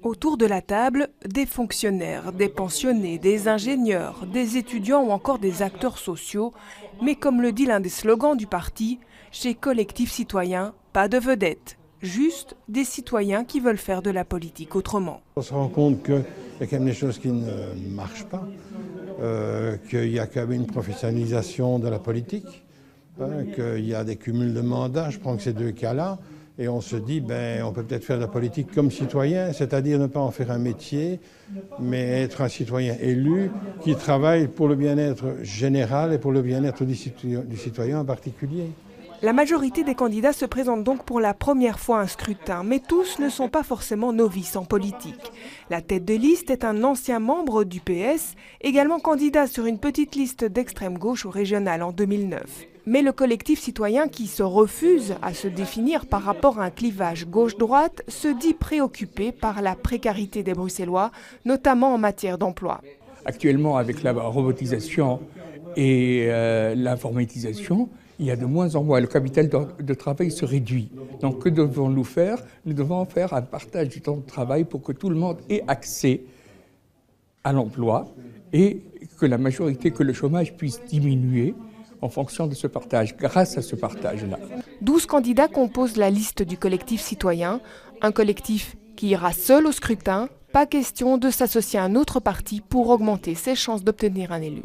Autour de la table, des fonctionnaires, des pensionnés, des ingénieurs, des étudiants ou encore des acteurs sociaux. Mais comme le dit l'un des slogans du parti, chez Collectif Citoyen, pas de vedettes, juste des citoyens qui veulent faire de la politique autrement. On se rend compte qu'il y a quand même des choses qui ne marchent pas, qu'il y a quand même une professionnalisation de la politique, qu'il y a des cumuls de mandats. Je prends que ces deux cas-là. Et on se dit, on peut peut-être faire de la politique comme citoyen, c'est-à-dire ne pas en faire un métier, mais être un citoyen élu qui travaille pour le bien-être général et pour le bien-être du citoyen en particulier. La majorité des candidats se présentent donc pour la première fois à un scrutin, mais tous ne sont pas forcément novices en politique. La tête de liste est un ancien membre du PS, également candidat sur une petite liste d'extrême gauche au régional en 2009. Mais le collectif citoyen qui se refuse à se définir par rapport à un clivage gauche-droite se dit préoccupé par la précarité des Bruxellois, notamment en matière d'emploi. Actuellement, avec la robotisation et l'informatisation, il y a de moins en moins, le capital de travail se réduit. Donc que devons-nous faire? Nous devons faire un partage du temps de travail pour que tout le monde ait accès à l'emploi et que la majorité, que le chômage puisse diminuer en fonction de ce partage, grâce à ce partage-là. 12 candidats composent la liste du collectif citoyen, un collectif qui ira seul au scrutin, pas question de s'associer à un autre parti pour augmenter ses chances d'obtenir un élu.